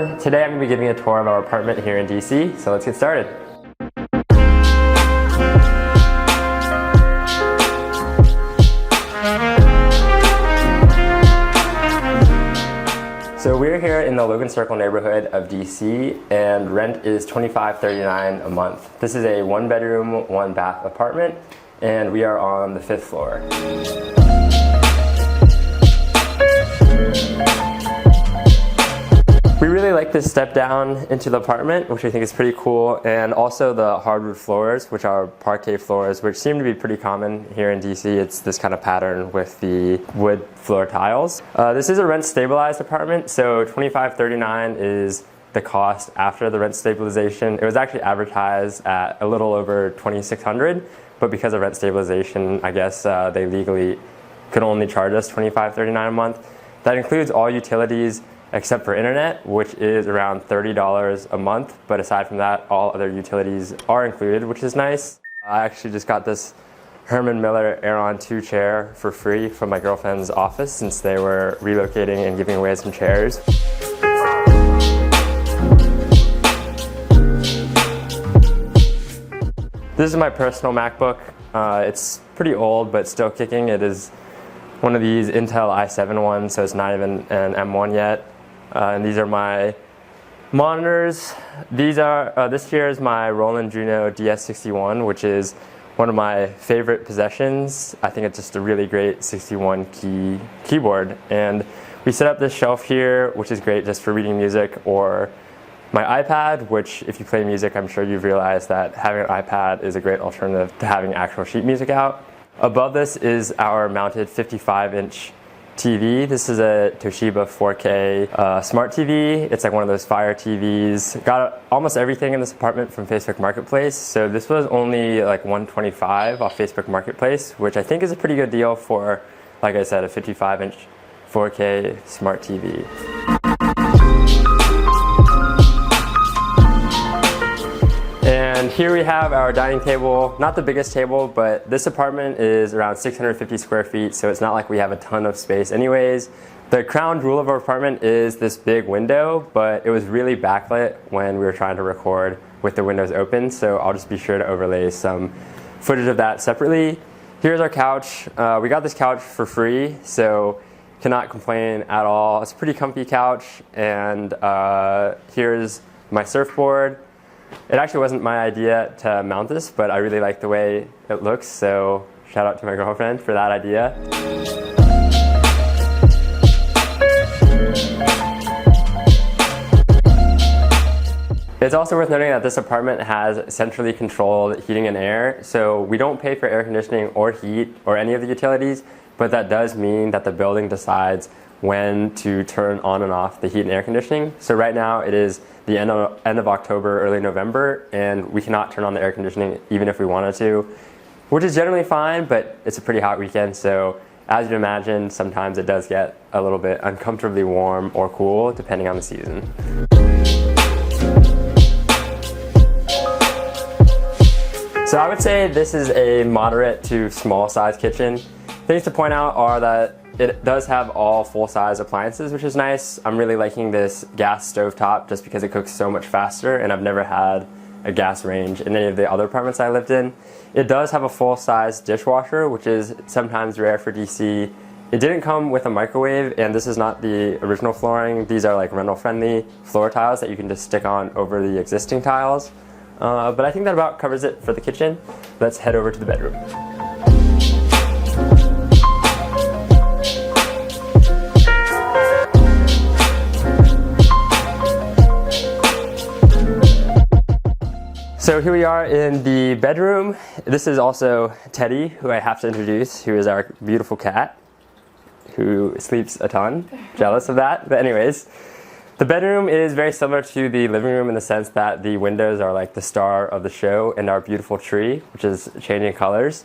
everyone. Today I'm going to be giving a tour of our apartment here in DC, so let's get started. So we're here in the Logan Circle neighborhood of DC, and rent is $25.39 a month. This is a 1-bedroom, 1-bath apartment, and we are on the 5th floor. We really like this step down into the apartment, which I think is pretty cool, and also the hardwood floors, which are parquet floors, which seem to be pretty common here in DC. It's this kind of pattern with the wood floor tiles. This is a rent stabilized apartment, so $25.39 is the cost after the rent stabilization. It was actually advertised at a little over $2,600, but because of rent stabilization, I guess they legally could only charge us $25.39 a month. That includes all utilities except for internet, which is around $30 a month. But aside from that, all other utilities are included, which is nice. I actually just got this Herman Miller Aeron 2 chair for free from my girlfriend's office since they were relocating and giving away some chairs. This is my personal MacBook. It's pretty old, but still kicking. It is one of these Intel i7 ones, so it's not even an M1 yet. And these are my monitors. These are this here is my Roland Juno DS61, which is one of my favorite possessions. I think it's just a really great 61 key keyboard. And we set up this shelf here, which is great just for reading music, or my iPad, which if you play music, I'm sure you've realized that having an iPad is a great alternative to having actual sheet music out. Above this is our mounted 55-inch TV. This is a Toshiba 4K smart TV. It's like one of those Fire TVs. Got almost everything in this apartment from Facebook Marketplace. So this was only like $125 off Facebook Marketplace, which I think is a pretty good deal for, like I said, a 55-inch 4K smart TV. And here we have our dining table. Not the biggest table, but this apartment is around 650 square feet, so it's not like we have a ton of space anyways. The crown jewel of our apartment is this big window, but it was really backlit when we were trying to record with the windows open, so I'll just be sure to overlay some footage of that separately. Here's our couch. We got this couch for free, so cannot complain at all. It's a pretty comfy couch, and here's my surfboard. It actually wasn't my idea to mount this, but I really like the way it looks, so shout out to my girlfriend for that idea. It's also worth noting that this apartment has centrally controlled heating and air, so we don't pay for air conditioning or heat or any of the utilities, but that does mean that the building decides when to turn on and off the heat and air conditioning. So right now it is the end of October, early November, and we cannot turn on the air conditioning even if we wanted to, which is generally fine, but it's a pretty hot weekend, so as you'd imagine, sometimes it does get a little bit uncomfortably warm or cool depending on the season. So I would say this is a moderate to small size kitchen. Things to point out are that it does have all full-size appliances, which is nice. I'm really liking this gas stovetop just because it cooks so much faster, and I've never had a gas range in any of the other apartments I lived in. It does have a full-size dishwasher, which is sometimes rare for DC. It didn't come with a microwave, and this is not the original flooring. These are like rental-friendly floor tiles that you can just stick on over the existing tiles. But I think that about covers it for the kitchen. Let's head over to the bedroom. So here we are in the bedroom. This is also Teddy, who I have to introduce, who is our beautiful cat, who sleeps a ton. Jealous of that, but anyways. The bedroom is very similar to the living room in the sense that the windows are like the star of the show and our beautiful tree, which is changing colors.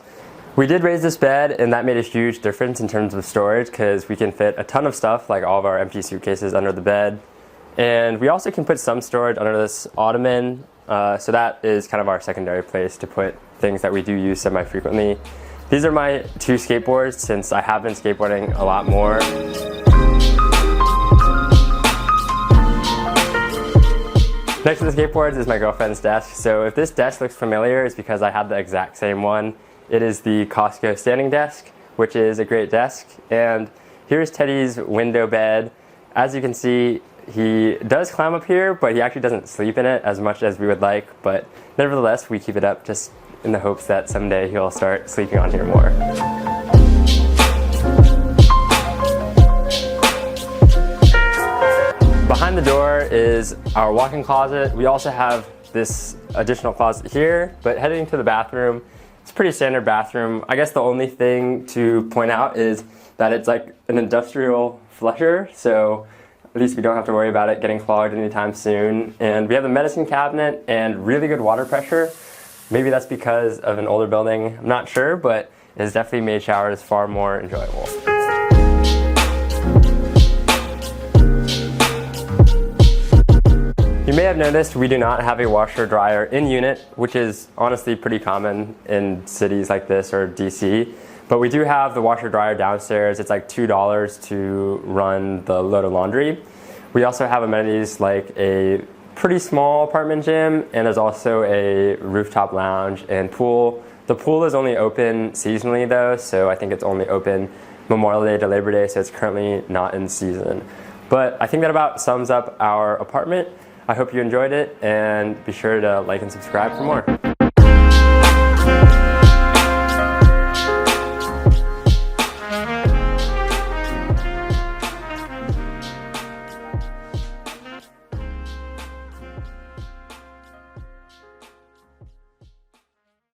We did raise this bed, and that made a huge difference in terms of storage because we can fit a ton of stuff, like all of our empty suitcases under the bed. And we also can put some storage under this ottoman. So that is kind of our secondary place to put things that we do use semi-frequently. These are my 2 skateboards since I have been skateboarding a lot more. Next to the skateboards is my girlfriend's desk. So if this desk looks familiar, it's because I had the exact same one. It is the Costco standing desk, which is a great desk. And here's Teddy's window bed. As you can see, he does climb up here, but he actually doesn't sleep in it as much as we would like. But nevertheless, we keep it up just in the hopes that someday he'll start sleeping on here more. Behind the door is our walk-in closet. We also have this additional closet here, but heading to the bathroom, it's a pretty standard bathroom. I guess the only thing to point out is that it's like an industrial flusher, so at least we don't have to worry about it getting clogged anytime soon. And we have a medicine cabinet and really good water pressure. Maybe that's because of an older building, I'm not sure, but it has definitely made showers far more enjoyable. You may have noticed we do not have a washer dryer in unit, which is honestly pretty common in cities like this or DC. But we do have the washer dryer downstairs. It's like $2 to run the load of laundry. We also have amenities like a pretty small apartment gym, and there's also a rooftop lounge and pool. The pool is only open seasonally though, so I think it's only open Memorial Day to Labor Day, so it's currently not in season. But I think that about sums up our apartment. I hope you enjoyed it, and be sure to like and subscribe for more.